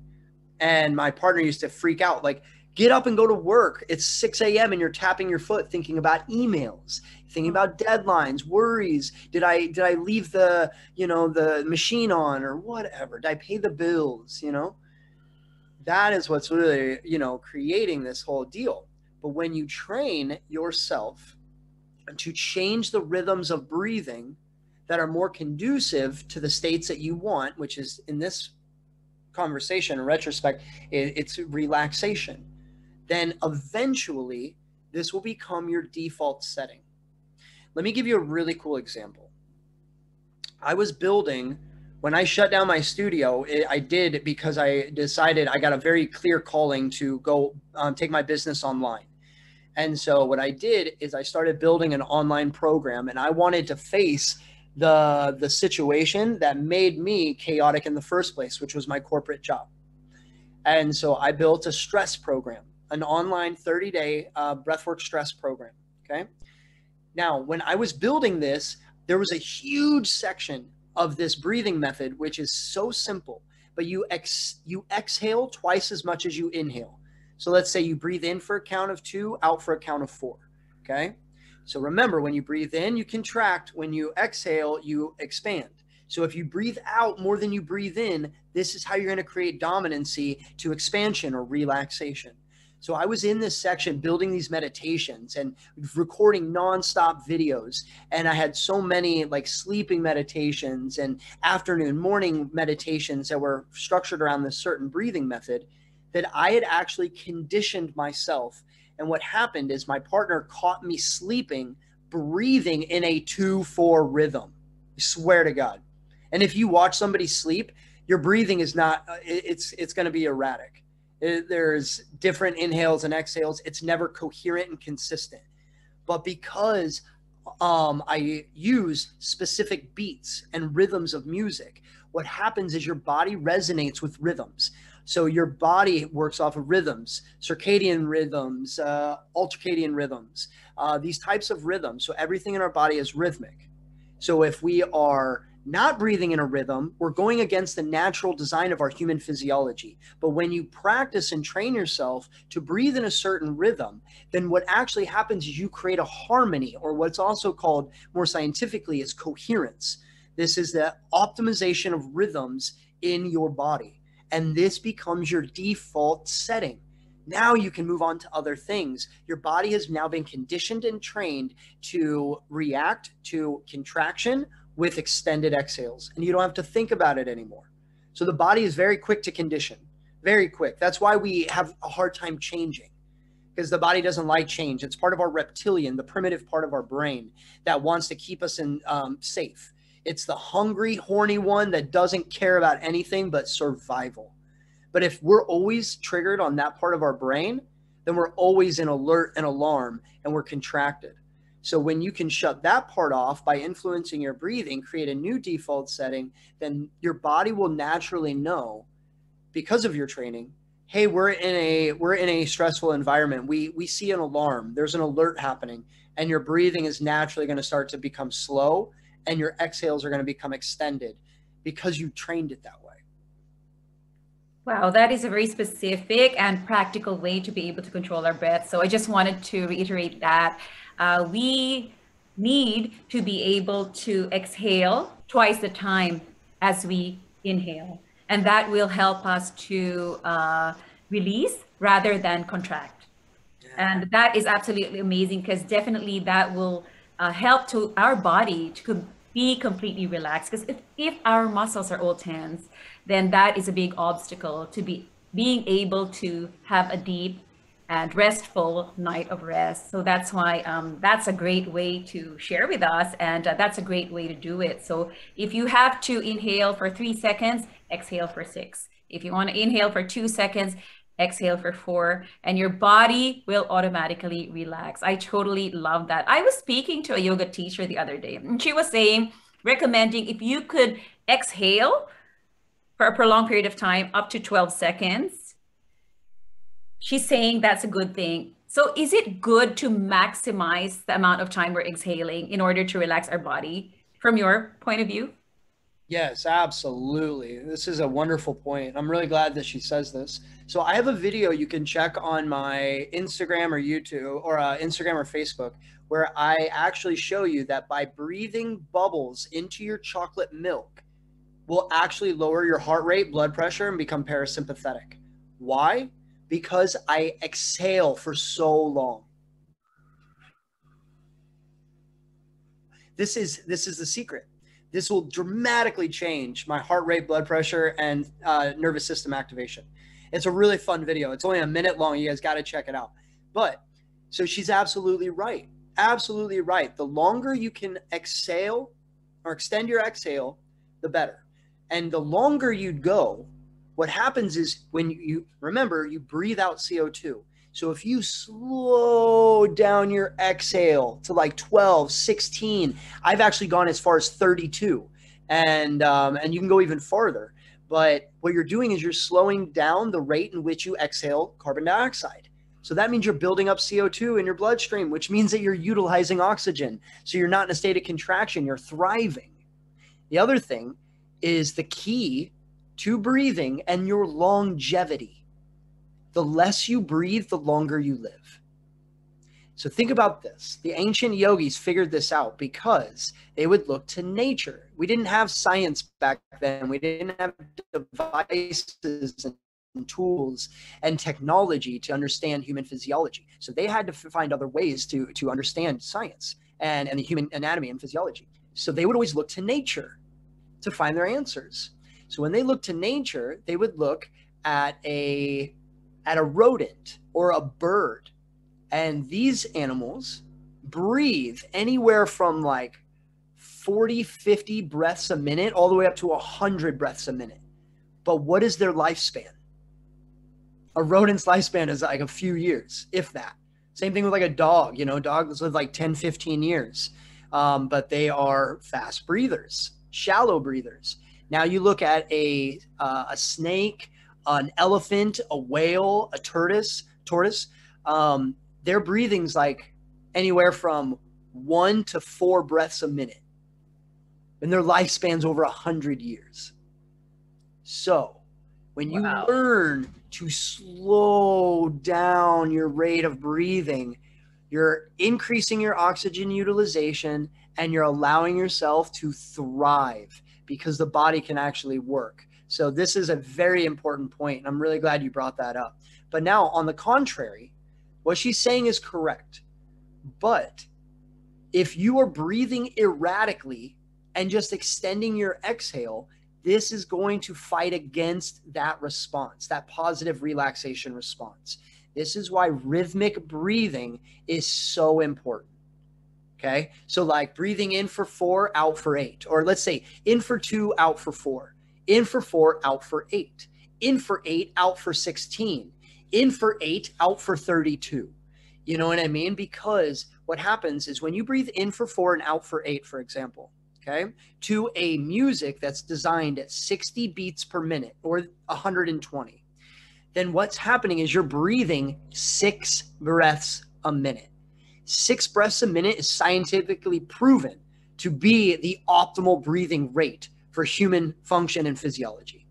And my partner used to freak out, like, get up and go to work. It's 6 a.m. and you're tapping your foot thinking about emails, thinking about deadlines, worries. Did I leave the machine on or whatever? Did I pay the bills? That is what's really, creating this whole deal. But when you train yourself to change the rhythms of breathing that are more conducive to the states that you want, which is in this conversation, in retrospect, it's relaxation, then eventually this will become your default setting. Let me give you a really cool example. I was building, when I shut down my studio, I did because I decided I got a very clear calling to go take my business online. And so what I did is I started building an online program, and I wanted to face the situation that made me chaotic in the first place, which was my corporate job. And so I built a stress program, an online 30-day breathwork stress program. Okay. Now, when I was building this, there was a huge section of this breathing method, which is so simple, but you exhale twice as much as you inhale. So let's say you breathe in for a count of 2, out for a count of 4. Okay. So remember, when you breathe in, you contract. When you exhale, you expand. So if you breathe out more than you breathe in, this is how you're going to create dominancy to expansion or relaxation. So I was in this section building these meditations and recording nonstop videos. And I had so many like sleeping meditations and afternoon, morning meditations that were structured around this certain breathing method that I had actually conditioned myself. And what happened is my partner caught me sleeping, breathing in a 2-4 rhythm. I swear to God. And if you watch somebody sleep, your breathing is not, it's going to be erratic. There's different inhales and exhales. It's never coherent and consistent. But because I use specific beats and rhythms of music, what happens is your body resonates with rhythms. So your body works off of rhythms, circadian rhythms, ultracadian rhythms, these types of rhythms. So everything in our body is rhythmic. So if we are not breathing in a rhythm, we're going against the natural design of our human physiology. But when you practice and train yourself to breathe in a certain rhythm, then what actually happens is you create a harmony, or what's also called more scientifically is coherence. This is the optimization of rhythms in your body. And this becomes your default setting. Now you can move on to other things. Your body has now been conditioned and trained to react to contraction with extended exhales, and you don't have to think about it anymore. So the body is very quick to condition, very quick. That's why we have a hard time changing, because the body doesn't like change. It's part of our reptilian, the primitive part of our brain that wants to keep us in safe. It's the hungry, horny one that doesn't care about anything but survival. But if we're always triggered on that part of our brain, then we're always in alert and alarm, and we're contracted. So when you can shut that part off by influencing your breathing, create a new default setting, then your body will naturally know, because of your training, hey, we're in a stressful environment. We see an alarm. There's an alert happening, and your breathing is naturally going to start to become slow, and your exhales are going to become extended because you trained it that way. Wow, that is a very specific and practical way to be able to control our breath. So I just wanted to reiterate that we need to be able to exhale twice the time as we inhale. And that will help us to release rather than contract. And that is absolutely amazing, because definitely that will help to our body to be completely relaxed. Because if our muscles are all tense, then that is a big obstacle to being able to have a deep and restful night of rest. So that's why that's a great way to share with us, and that's a great way to do it. So if you have to inhale for 3 seconds, exhale for 6. If you want to inhale for 2 seconds, exhale for 4, and your body will automatically relax. I totally love that. I was speaking to a yoga teacher the other day, and she was saying, recommending if you could exhale for a prolonged period of time, up to 12 seconds, she's saying that's a good thing. So is it good to maximize the amount of time we're exhaling in order to relax our body from your point of view? Yes, absolutely. This is a wonderful point. I'm really glad that she says this. So I have a video you can check on my Instagram or YouTube, or Instagram or Facebook, where I actually show you that by breathing bubbles into your chocolate milk will actually lower your heart rate, blood pressure, and become parasympathetic. Why? Because I exhale for so long. This is the secret. This will dramatically change my heart rate, blood pressure, and nervous system activation. It's a really fun video. It's only a minute long. You guys got to check it out. But so she's absolutely right. Absolutely right. The longer you can exhale or extend your exhale, the better. And the longer you go, what happens is when you remember, you breathe out CO2. So if you slow down your exhale to like 12, 16, I've actually gone as far as 32, and you can go even farther. But what you're doing is you're slowing down the rate in which you exhale carbon dioxide. So that means you're building up CO2 in your bloodstream, which means that you're utilizing oxygen. So you're not in a state of contraction, you're thriving. The other thing is the key to breathing and your longevity. The less you breathe, the longer you live. So think about this. The ancient yogis figured this out because they would look to nature. We didn't have science back then. We didn't have devices and tools and technology to understand human physiology. So they had to find other ways to understand science and the human anatomy and physiology. So they would always look to nature to find their answers. So when they looked to nature, they would look at a rodent or a bird. And these animals breathe anywhere from like 40, 50 breaths a minute, all the way up to 100 breaths a minute. But what is their lifespan? A rodent's lifespan is like a few years, if that. Same thing with like a dog, you know, dogs live like 10, 15 years, but they are fast breathers, shallow breathers. Now you look at a snake, an elephant, a whale, a tortoise, their breathing's like anywhere from 1 to 4 breaths a minute, and their lifespan's over 100 years. So when you learn to slow down your rate of breathing, you're increasing your oxygen utilization and you're allowing yourself to thrive because the body can actually work. So this is a very important point, and I'm really glad you brought that up. But now, on the contrary, what she's saying is correct. But if you are breathing erratically and just extending your exhale, this is going to fight against that response, that positive relaxation response. This is why rhythmic breathing is so important. Okay. So like breathing in for 4, out for 8, or let's say in for 2, out for 4, in for 4, out for 8, in for 8, out for 16, in for 8, out for 32. You know what I mean? Because what happens is when you breathe in for 4 and out for 8, for example, okay, to a music that's designed at 60 beats per minute or 120, then what's happening is you're breathing 6 breaths a minute. 6 breaths a minute is scientifically proven to be the optimal breathing rate for human function and physiology.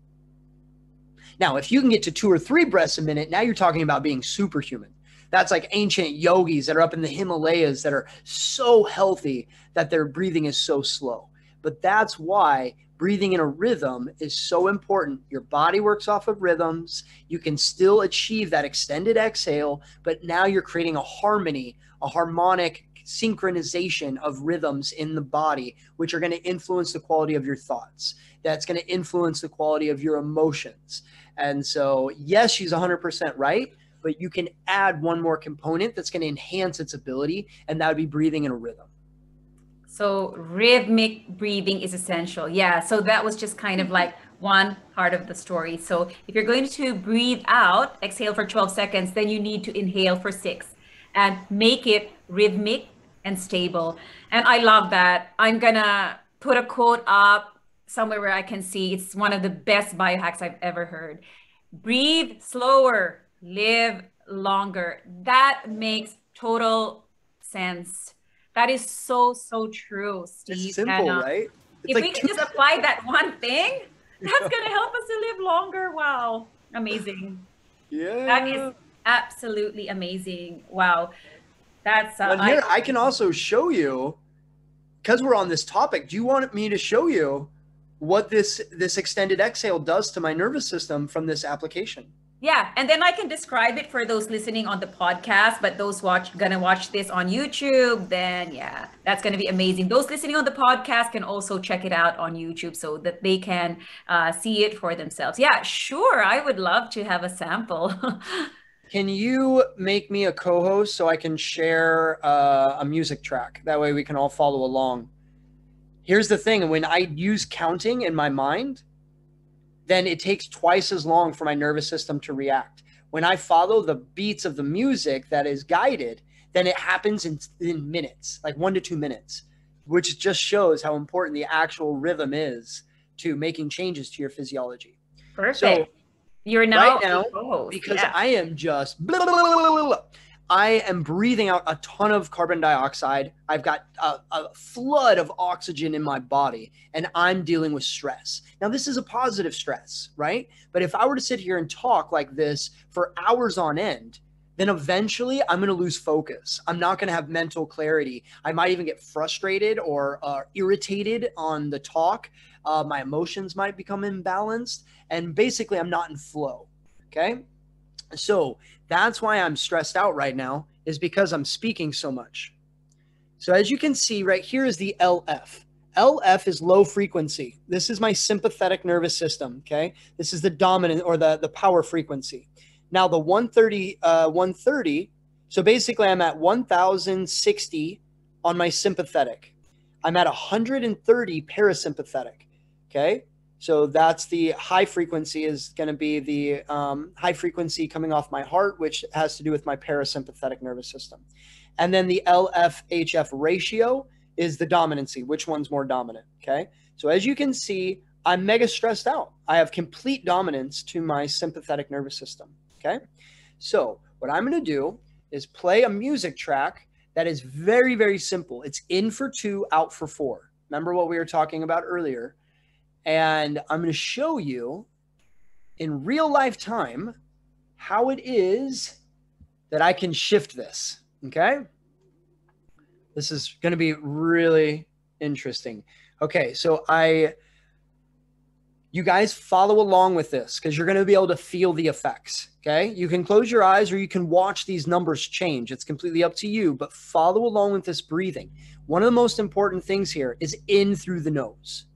Now, if you can get to 2 or 3 breaths a minute, now you're talking about being superhuman. That's like ancient yogis that are up in the Himalayas that are so healthy that their breathing is so slow. But that's why breathing in a rhythm is so important. Your body works off of rhythms. You can still achieve that extended exhale, but now you're creating a harmony, a harmonic synchronization of rhythms in the body, which are going to influence the quality of your thoughts. That's going to influence the quality of your emotions. And so, yes, she's 100% right, but you can add one more component that's going to enhance its ability, and that would be breathing in a rhythm. So rhythmic breathing is essential. Yeah. So that was just kind of like one part of the story. So if you're going to breathe out, exhale for 12 seconds, then you need to inhale for 6 and make it rhythmic and stable. And I love that. I'm gonna put a quote up somewhere where I can see. It's one of the best biohacks I've ever heard. Breathe slower, live longer. That makes total sense. That is so, so true, Steve. It's simple, And, right? It's if like we can just apply that one thing, that's going to help us to live longer. Wow. Amazing. Yeah. That is absolutely amazing. Wow. That's But here, I can also show you, because we're on this topic, do you want me to show you what this extended exhale does to my nervous system from this application? Yeah, and then I can describe it for those listening on the podcast, but those gonna watch this on YouTube, then yeah, that's gonna be amazing. Those listening on the podcast can also check it out on YouTube so that they can see it for themselves. Yeah, sure, I would love to have a sample. Can you make me a co-host so I can share a music track? That way we can all follow along. Here's the thing, when I use counting in my mind, then it takes twice as long for my nervous system to react. When I follow the beats of the music that is guided, then it happens in minutes, like 1 to 2 minutes, which just shows how important the actual rhythm is to making changes to your physiology. Perfect. So you're now, right now, because I am just blah, blah, blah, blah, blah, I am breathing out a ton of carbon dioxide. I've got a flood of oxygen in my body, and I'm dealing with stress. Now, this is a positive stress, right? But if I were to sit here and talk like this for hours on end, then eventually I'm going to lose focus. I'm not going to have mental clarity. I might even get frustrated or irritated on the talk. My emotions might become imbalanced, and basically I'm not in flow, okay? So that's why I'm stressed out right now, is because I'm speaking so much. So as you can see right here is the LF. LF is low frequency. This is my sympathetic nervous system, okay? This is the dominant or the power frequency. Now the 130, so basically I'm at 1060 on my sympathetic. I'm at 130 parasympathetic, okay? So that's the high frequency is going to be the high frequency coming off my heart, which has to do with my parasympathetic nervous system. And then the LFHF ratio is the dominancy. Which one's more dominant? Okay. So as you can see, I'm mega stressed out. I have complete dominance to my sympathetic nervous system. Okay. So what I'm going to do is play a music track that is very, very simple. It's in for 2, out for 4. Remember what we were talking about earlier? And I'm going to show you in real life time how it is that I can shift this. Okay. This is going to be really interesting. Okay. So you guys follow along with this because you're going to be able to feel the effects. Okay. You can close your eyes or you can watch these numbers change. It's completely up to you, but follow along with this breathing. One of the most important things here is in through the nose.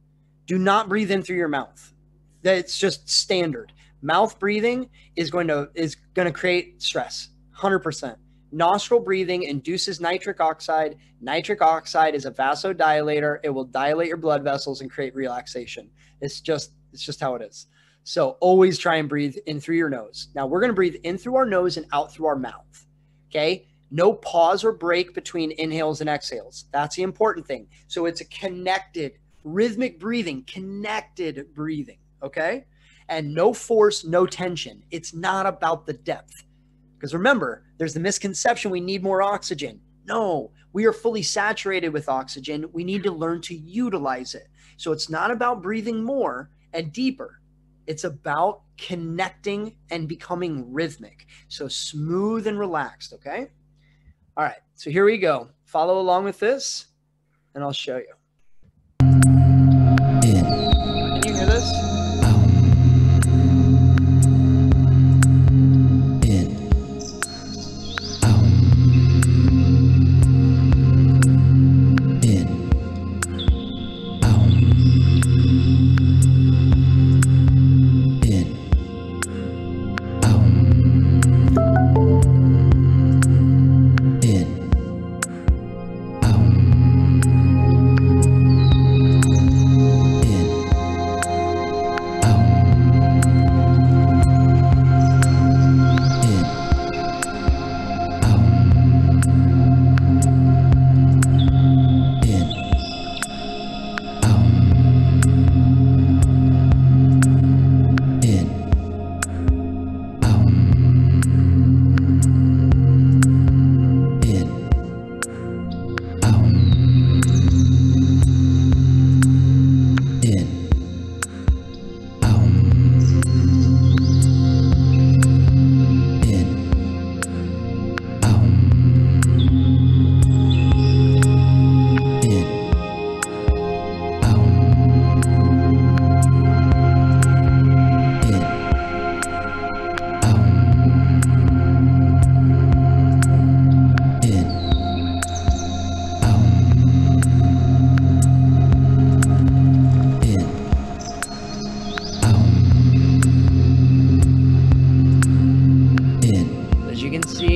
Do not breathe in through your mouth. That's just standard. Mouth breathing is going to create stress, 100%. Nostril breathing induces nitric oxide. Nitric oxide is a vasodilator. It will dilate your blood vessels and create relaxation. It's just how it is. So always try and breathe in through your nose. Now we're going to breathe in through our nose and out through our mouth. Okay. No pause or break between inhales and exhales. That's the important thing. So it's a connected, rhythmic breathing, connected breathing. Okay. And no force, no tension. It's not about the depth. Because remember, there's the misconception we need more oxygen. No, we are fully saturated with oxygen. We need to learn to utilize it. So it's not about breathing more and deeper. It's about connecting and becoming rhythmic. So smooth and relaxed, okay? All right, so here we go. Follow along with this, and I'll show you. Can you hear this?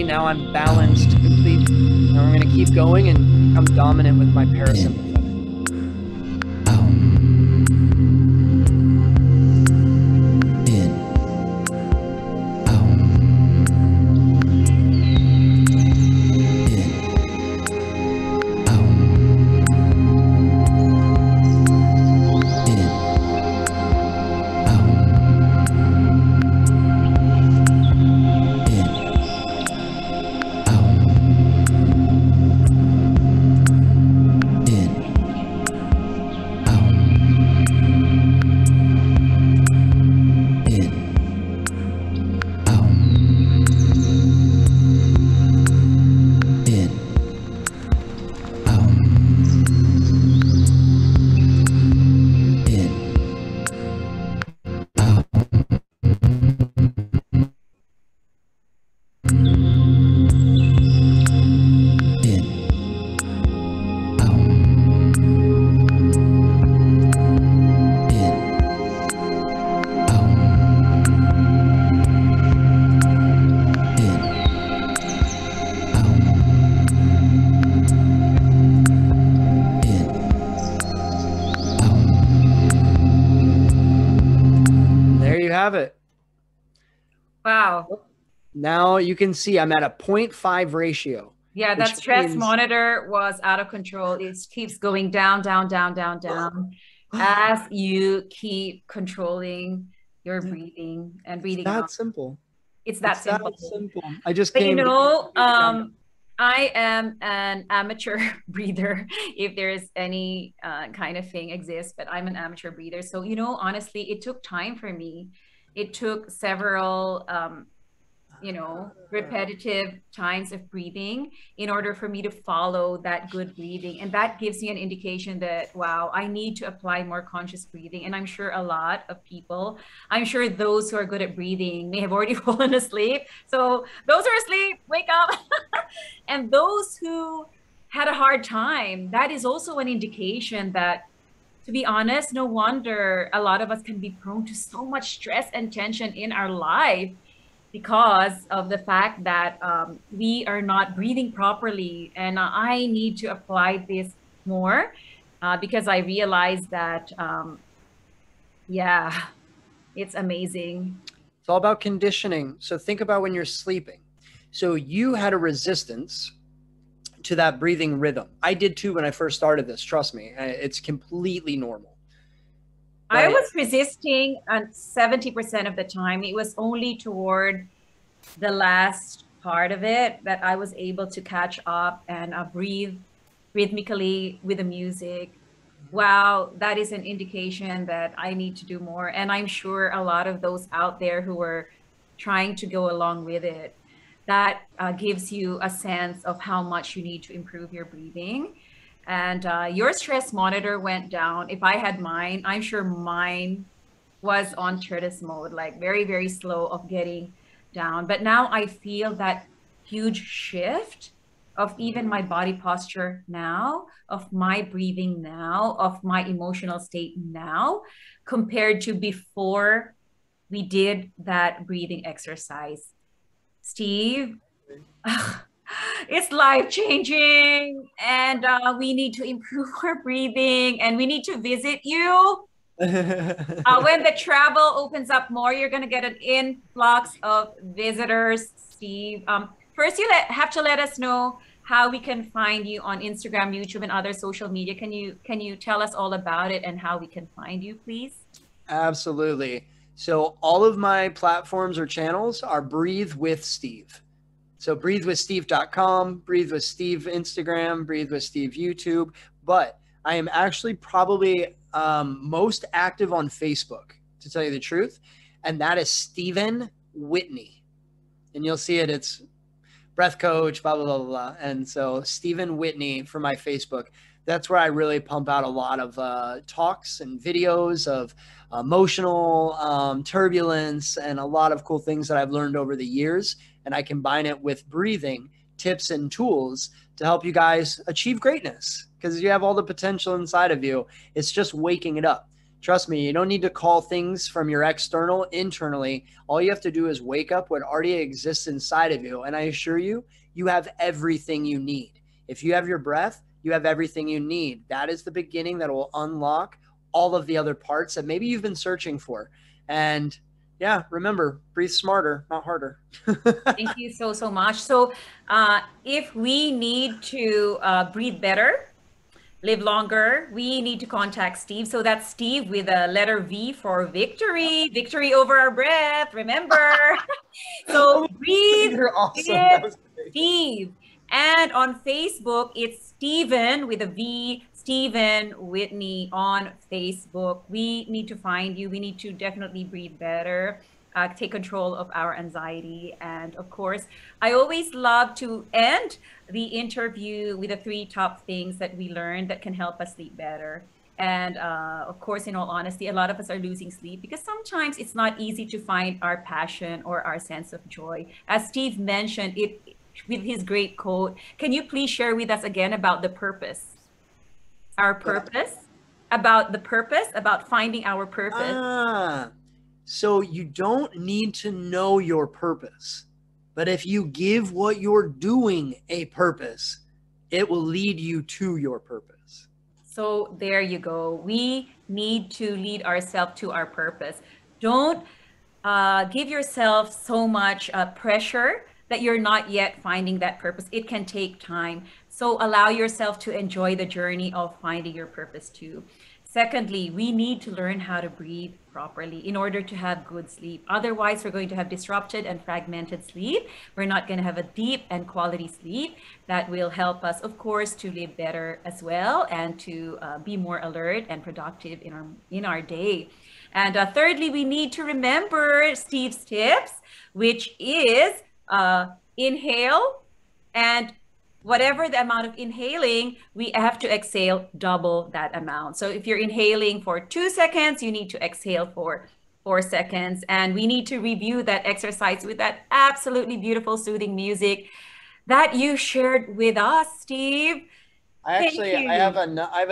Now I'm balanced complete. Now we're going to keep going and become dominant with my parasympathetic. have it. Wow. Now you can see I'm at a 0.5 ratio. Yeah, that Which stress means monitor was out of control. It keeps going down, down, down, down, down as you keep controlling your breathing and it's breathing out. that simple. It's that It's that simple. simple. I just But you came. know, I am an amateur breather, if there's any kind of thing exists, but I'm an amateur breather. So, you know, honestly, it took time for me. It took several you know, repetitive times of breathing in order for me to follow that good breathing. And that gives me an indication that, wow, I need to apply more conscious breathing. And I'm sure a lot of people, I'm sure those who are good at breathing may have already fallen asleep. So those who are asleep, wake up. And those who had a hard time, that is also an indication that, to be honest, no wonder a lot of us can be prone to so much stress and tension in our life because of the fact that we are not breathing properly. And I need to apply this more because I realized that, yeah, it's amazing. It's all about conditioning. So think about when you're sleeping. So you had a resistance to that breathing rhythm. I did too when I first started this. Trust me, it's completely normal. I But was resisting 70% of the time. It was only toward the last part of it that I was able to catch up and breathe rhythmically with the music. Wow, that is an indication that I need to do more. And I'm sure a lot of those out there who are trying to go along with it, that gives you a sense of how much you need to improve your breathing. And your stress monitor went down. If I had mine, I'm sure mine was on tortoise mode, like very, very slow of getting down. But now I feel that huge shift of even my body posture now, of my breathing now, of my emotional state now, compared to before we did that breathing exercise. Steve, it's life changing, and we need to improve our breathing, and we need to visit you. When the travel opens up more, you're going to get an influx of visitors, Steve. First, have to let us know how we can find you on Instagram, YouTube, and other social media. Can you tell us all about it and how we can find you, please? absolutely. So all of my platforms or channels are Breathe with Steve. So breathewithsteve.com, Breathe with Steve Instagram, Breathe with Steve YouTube. But I am actually probably most active on Facebook, to tell you the truth. And that is Stephen Whitney. And you'll see it. It's breath coach, blah, blah, blah, blah. And so Stephen Whitney for my Facebook. That's where I really pump out a lot of talks and videos of emotional turbulence and a lot of cool things that I've learned over the years. And I combine it with breathing tips and tools to help you guys achieve greatness because you have all the potential inside of you. It's just waking it up. Trust me, you don't need to call things from your external internally. All you have to do is wake up what already exists inside of you. And I assure you, you have everything you need. If you have your breath, you have everything you need. That is the beginning that will unlock all of the other parts that maybe you've been searching for. And yeah, remember, breathe smarter, not harder. Thank you so, so much. So if we need to breathe better, live longer, we need to contact Steve. So that's Steve with a letter V for victory, victory over our breath. Remember? So breathe You're awesome. with Steve. And on Facebook, it's Stephen with a V, Stephen Whitney on Facebook. We need to find you. We need to definitely breathe better. Take control of our anxiety. And of course, I always love to end the interview with the 3 top things that we learned that can help us sleep better. And of course, in all honesty, a lot of us are losing sleep because sometimes it's not easy to find our passion or our sense of joy. As Steve mentioned it with his great quote, can you please share with us again about the purpose? Our purpose, about the purpose, about finding our purpose. So you don't need to know your purpose, but if you give what you're doing a purpose, it will lead you to your purpose. So there you go. We need to lead ourselves to our purpose. Don't give yourself so much pressure that you're not yet finding that purpose. It can take time. So allow yourself to enjoy the journey of finding your purpose too. Secondly, we need to learn how to breathe properly in order to have good sleep. Otherwise, we're going to have disrupted and fragmented sleep. We're not going to have a deep and quality sleep that will help us, of course, to live better as well and to be more alert and productive in our day. And thirdly, we need to remember Steve's tips, which is inhale, and whatever the amount of inhaling, we have to exhale double that amount. So if you're inhaling for 2 seconds, you need to exhale for 4 seconds. And we need to review that exercise with that absolutely beautiful, soothing music that you shared with us, Steve. Thank I you. have a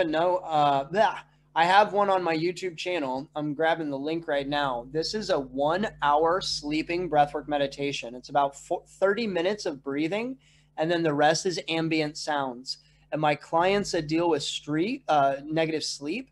note. I have one on my YouTube channel. I'm grabbing the link right now. This is a 1 hour sleeping breathwork meditation. It's about 30 minutes of breathing, and then the rest is ambient sounds. And my clients that deal with negative sleep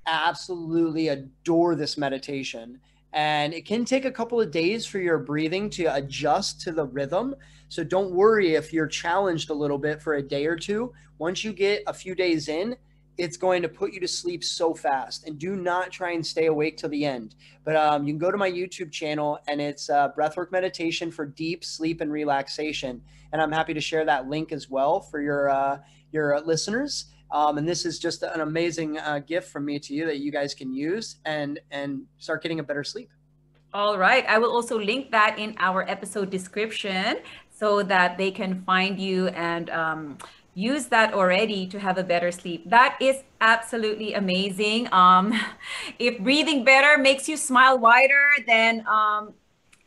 absolutely adore this meditation. And it can take a couple of days for your breathing to adjust to the rhythm. So don't worry if you're challenged a little bit for a day or two. Once you get a few days in, it's going to put you to sleep so fast. And do not try and stay awake till the end. But you can go to my YouTube channel, and it's breathwork meditation for deep sleep and relaxation. And I'm happy to share that link as well for your listeners. And this is just an amazing gift from me to you that you guys can use and start getting a better sleep. All right. I will also link that in our episode description so that they can find you and use that already to have a better sleep. That is absolutely amazing. If breathing better makes you smile wider, then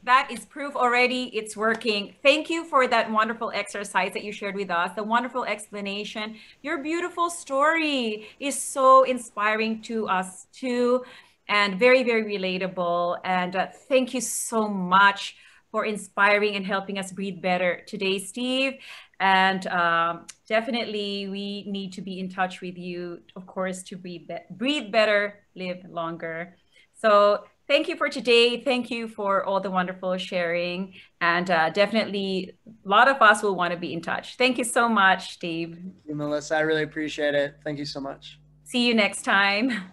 that is proof already it's working. Thank you for that wonderful exercise that you shared with us, the wonderful explanation. Your beautiful story is so inspiring to us too, and very, very relatable. And thank you so much for inspiring and helping us breathe better today, Steve. And definitely we need to be in touch with you, of course, to breathe better, live longer. So thank you for today. Thank you for all the wonderful sharing. And definitely a lot of us will want to be in touch. Thank you so much, Steve. Thank you, Melissa. I really appreciate it. Thank you so much. See you next time.